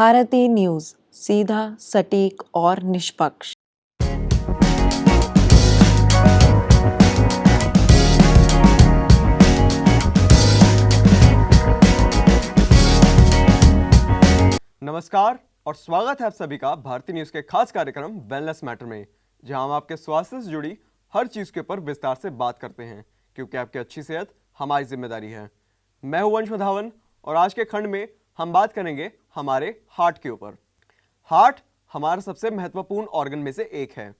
Bharti news, सीधा, सटीक और निष्पक्ष। नमस्कार और स्वागत है आप सभी का भारती न्यूज के खास कार्यक्रम वेलनेस मैटर में, जहां हम आपके स्वास्थ्य से जुड़ी हर चीज के ऊपर विस्तार से बात करते हैं, क्योंकि आपकी अच्छी सेहत हमारी जिम्मेदारी है। मैं हूं वंश मधावन और आज के खंड में हम बात करेंगे हमारे हार्ट के ऊपर। हार्ट हमारा सबसे महत्वपूर्ण ऑर्गन में से एक है।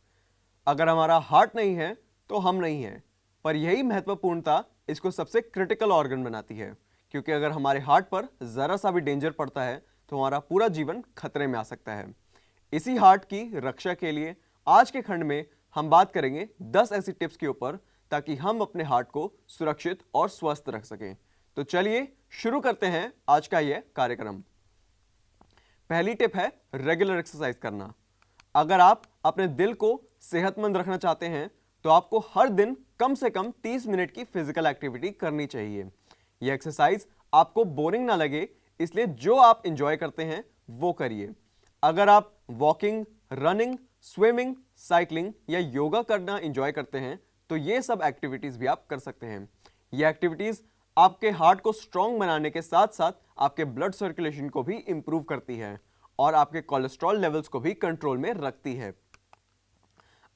अगर हमारा हार्ट नहीं है तो हम नहीं हैं, पर यही महत्वपूर्णता इसको सबसे क्रिटिकल ऑर्गन बनाती है, क्योंकि अगर हमारे हार्ट पर जरा सा भी डेंजर पड़ता है तो हमारा पूरा जीवन खतरे में आ सकता है। इसी हार्ट की रक्षा के लिए आज के खंड में हम बात करेंगे 10 ऐसी टिप्स के ऊपर, ताकि हम अपने हार्ट को सुरक्षित और स्वस्थ रख सकें। तो चलिए शुरू करते हैं आज का यह कार्यक्रम। पहली टिप है रेगुलर एक्सरसाइज करना। अगर आप अपने दिल को सेहतमंद रखना चाहते हैं तो आपको हर दिन कम से कम 30 मिनट की फिजिकल एक्टिविटी करनी चाहिए। यह एक्सरसाइज आपको बोरिंग ना लगे, इसलिए जो आप एंजॉय करते हैं वो करिए। अगर आप वॉकिंग, रनिंग, स्विमिंग, साइकिलिंग या योगा करना एंजॉय करते हैं तो ये सब एक्टिविटीज भी आप कर सकते हैं। ये एक्टिविटीज आपके हार्ट को स्ट्रांग बनाने के साथ साथ आपके ब्लड सर्कुलेशन को भी इंप्रूव करती है और आपके कोलेस्ट्रॉल लेवल्स को भी कंट्रोल में रखती है।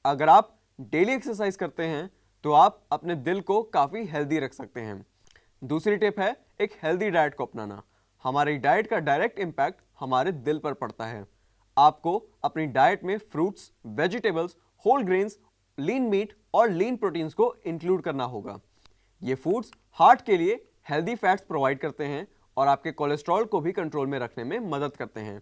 अगर आप डेली एक्सरसाइज करते हैं तो आप अपने दिल को काफी हेल्दी रख सकते हैं। दूसरी टिप है एक हेल्दी डाइट को अपनाना। हमारी डाइट का डायरेक्ट इंपैक्ट हमारे दिल पर पड़ता है। आपको अपनी डाइट में fruits, vegetables, whole grains, lean meat और लीन प्रोटीन्स को इंक्लूड करना होगा। ये फूड्स हार्ट के लिए हेल्दी फैट्स प्रोवाइड करते हैं और आपके कोलेस्ट्रॉल को भी कंट्रोल में रखने में मदद करते हैं।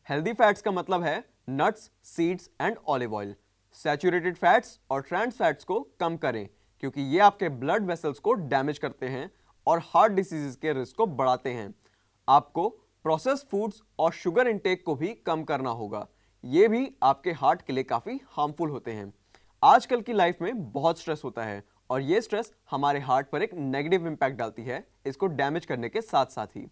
हेल्दी फैट्स का मतलब है nuts, seeds and olive oil. Saturated fats और ट्रांस फैट्स को कम करें, क्योंकि ये आपके ब्लड वेसल्स को डैमेज करते हैं और हार्ट डिसीजेस के रिस्क को बढ़ाते हैं। आपको प्रोसेस्ड फूड्स और शुगर इंटेक को भी कम करना होगा। ये भी आपके हार्ट के लिए काफी हार्मफुल होते हैं। आजकल की लाइफ में बहुत स्ट्रेस होता है और ये स्ट्रेस हमारे हार्ट पर एक नेगेटिव इंपैक्ट डालती है, इसको डैमेज करने के साथ साथ ही।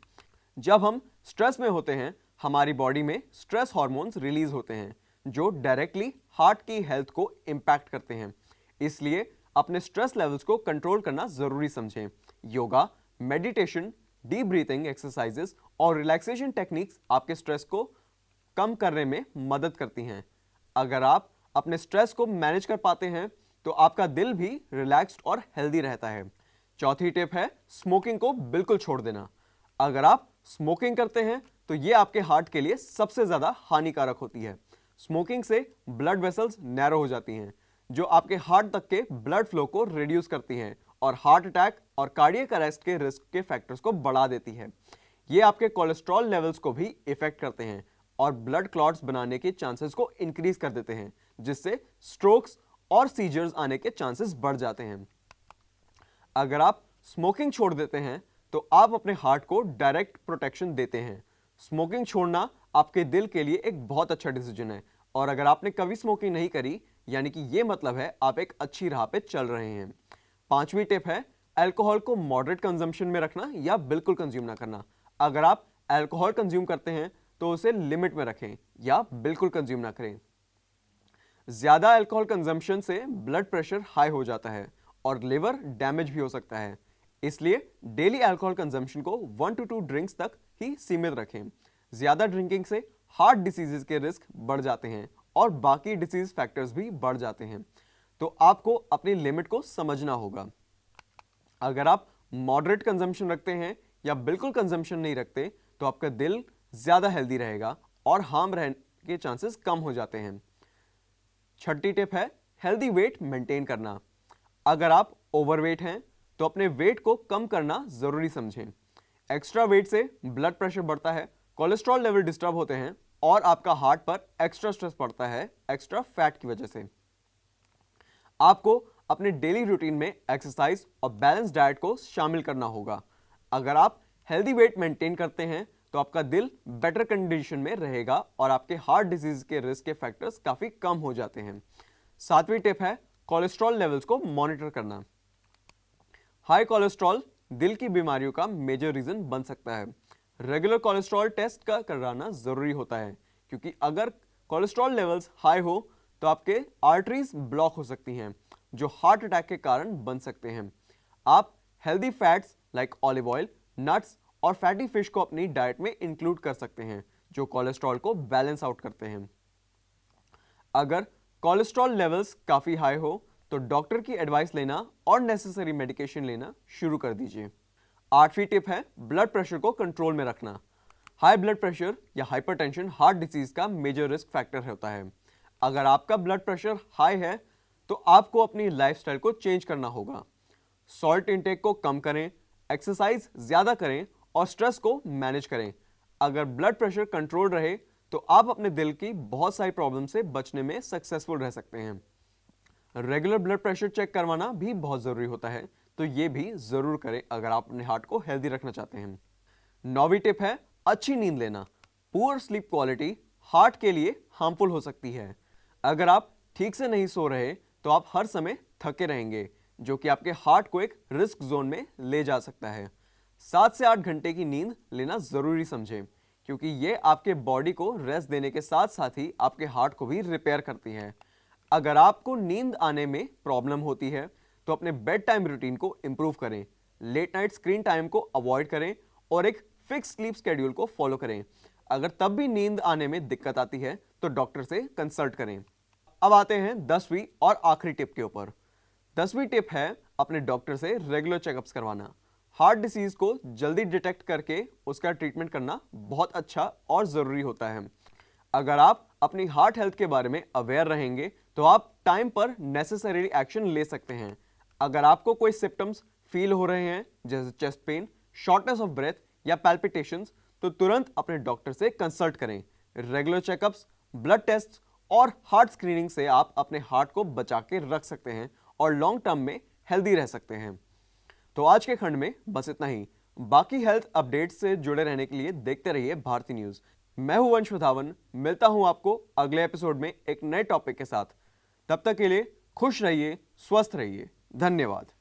जब हम स्ट्रेस में होते हैं हमारी बॉडी में स्ट्रेस हार्मोन्स रिलीज होते हैं जो डायरेक्टली हार्ट की हेल्थ को इंपैक्ट करते हैं। इसलिए अपने स्ट्रेस लेवल्स को कंट्रोल करना जरूरी समझें। Yoga, meditation, deep breathing exercises और रिलैक्सेशन टेक्निक्स आपके स्ट्रेस को कम करने में मदद करती हैं। अगर आप अपने स्ट्रेस को मैनेज कर पाते हैं तो आपका दिल भी रिलैक्स्ड और हेल्दी रहता है। चौथी टिप है स्मोकिंग को बिल्कुल छोड़ देना। अगर आप स्मोकिंग करते हैं तो ये आपके हार्ट के लिए सबसे ज्यादा हानिकारक होती है। स्मोकिंग से ब्लड वेसल्स नैरो हो जाती हैं, जो आपके हार्ट तक के ब्लड फ्लो को रिड्यूस करती हैं और हार्ट अटैक और कार्डियक अरेस्ट के रिस्क के फैक्टर्स को बढ़ा देती है। ये आपके कोलेस्ट्रॉल लेवल्स को भी इफेक्ट करते हैं और ब्लड क्लॉट्स बनाने के चांसेस को इंक्रीज कर देते हैं, जिससे स्ट्रोक्स और सीजर्स आने के चांसेस बढ़ जाते हैं। अगर आप स्मोकिंग छोड़ देते हैं तो आप अपने हार्ट को डायरेक्ट प्रोटेक्शन देते हैं। स्मोकिंग छोड़ना आपके दिल के लिए एक बहुत अच्छा डिसीजन है, और अगर आपने कभी स्मोकिंग नहीं करी, यानी कि ये मतलब है आप एक अच्छी राह पे चल रहे हैं। पांचवी टिप है अल्कोहल को मॉडरेट कंजम्पशन में रखना या बिल्कुल कंज्यूम ना करना। अगर आप अल्कोहल कंज्यूम करते हैं तो उसे लिमिट में रखें या बिल्कुल कंज्यूम ना करें। ज्यादा अल्कोहल कंजम्पशन से ब्लड प्रेशर हाई हो जाता है और लिवर डैमेज भी हो सकता है। इसलिए डेली अल्कोहल कंजम्पशन को 1 to 2 ड्रिंक्स तक ही सीमित रखें। ज्यादा ड्रिंकिंग से हार्ट डिसीजेस के रिस्क बढ़ जाते हैं और बाकी डिसीज फैक्टर्स भी बढ़ जाते हैं, तो आपको अपनी लिमिट को समझना होगा। अगर आप मॉडरेट कंजम्पशन रखते हैं या बिल्कुल कंजम्पशन नहीं रखते तो आपका दिल ज्यादा हेल्दी रहेगा और हार्म रहने के चांसेस कम हो जाते हैं। छठी टिप है हेल्दी वेट मेंटेन करना। अगर आप ओवरवेट हैं तो अपने वेट को कम करना जरूरी समझें। एक्स्ट्रा वेट से ब्लड प्रेशर बढ़ता है, कोलेस्ट्रॉल लेवल डिस्टर्ब होते हैं और आपका हार्ट पर एक्स्ट्रा स्ट्रेस पड़ता है एक्स्ट्रा फैट की वजह से। आपको अपने डेली रूटीन में एक्सरसाइज और बैलेंस डाइट को शामिल करना होगा। अगर आप हेल्दी वेट मेंटेन करते हैं तो आपका दिल बेटर कंडीशन में रहेगा और आपके हार्ट डिजीज के रिस्क के फैक्टर्स काफी कम हो जाते हैं। सातवीं टिप है कोलेस्ट्रॉल लेवल्स को मॉनिटर करना। हाई कोलेस्ट्रॉल दिल की बीमारियों का मेजर रीजन बन सकता है। रेगुलर कोलेस्ट्रॉल टेस्ट का कराना ज़रूरी होता है, क्योंकि अगर कोलेस्ट्रॉल लेवल्स हाई हो तो आपके आर्टरीज ब्लॉक हो सकती हैं, जो हार्ट अटैक के कारण बन सकते हैं। आप healthy fats like olive oil, nuts और फैटी फिश को अपनी डाइट में इंक्लूड कर सकते हैं, जो कोलेस्ट्रॉल को बैलेंस आउट करते हैं। अगर कोलेस्ट्रॉल लेवल्स काफ़ी हाई हो तो डॉक्टर की एडवाइस लेना और नेसेसरी मेडिकेशन लेना शुरू कर दीजिए। 8वीं टिप है ब्लड प्रेशर को कंट्रोल में रखना। हाई ब्लड प्रेशर या हाइपरटेंशन हार्ट डिजीज का मेजर रिस्क फैक्टर होता है। अगर आपका ब्लड प्रेशर हाई है तो आपको अपनी लाइफस्टाइल को चेंज करना होगा। सॉल्ट इंटेक को कम करें, एक्सरसाइज ज़्यादा करें और स्ट्रेस को मैनेज करें। अगर ब्लड प्रेशर कंट्रोल रहे तो आप अपने दिल की बहुत सारी प्रॉब्लम से बचने में सक्सेसफुल रह सकते हैं। रेगुलर ब्लड प्रेशर चेक करवाना भी बहुत ज़रूरी होता है, तो ये भी ज़रूर करें अगर आप अपने हार्ट को हेल्दी रखना चाहते हैं। 9वीं टिप है अच्छी नींद लेना। पुअर स्लीप क्वालिटी हार्ट के लिए हार्मफुल हो सकती है। अगर आप ठीक से नहीं सो रहे तो आप हर समय थके रहेंगे, जो कि आपके हार्ट को एक रिस्क जोन में ले जा सकता है। 7 से 8 घंटे की नींद लेना ज़रूरी समझें, क्योंकि ये आपके बॉडी को रेस्ट देने के साथ साथ ही आपके हार्ट को भी रिपेयर करती है। अगर आपको नींद आने में प्रॉब्लम होती है तो अपने बेड टाइम रूटीन को इम्प्रूव करें, लेट नाइट स्क्रीन टाइम को अवॉइड करें और एक फिक्स स्लीप शेड्यूल को फॉलो करें। अगर तब भी नींद आने में दिक्कत आती है तो डॉक्टर से कंसल्ट करें। अब आते हैं 10वीं और आखिरी टिप के ऊपर। 10वीं टिप है अपने डॉक्टर से रेगुलर चेकअप्स करवाना। हार्ट डिसीज को जल्दी डिटेक्ट करके उसका ट्रीटमेंट करना बहुत अच्छा और ज़रूरी होता है। अगर आप अपनी हार्ट हेल्थ के बारे में अवेयर रहेंगे तो आप टाइम पर नेसेसरी एक्शन ले सकते हैं। अगर आपको कोई सिम्टम्स फील हो रहे हैं जैसे chest pain, shortness of breath या पैल्पिटेशंस, तो तुरंत अपने डॉक्टर से कंसल्ट करें। रेगुलर चेकअप्स, ब्लड टेस्ट और हार्ट स्क्रीनिंग से आप अपने हार्ट को बचा के रख सकते हैं और लॉन्ग टर्म में हेल्दी रह सकते हैं। तो आज के खंड में बस इतना ही। बाकी हेल्थ अपडेट्स से जुड़े रहने के लिए देखते रहिए भारती न्यूज़। मैं हूं वंश वधावन, मिलता हूं आपको अगले एपिसोड में एक नए टॉपिक के साथ। तब तक के लिए खुश रहिए, स्वस्थ रहिए। धन्यवाद।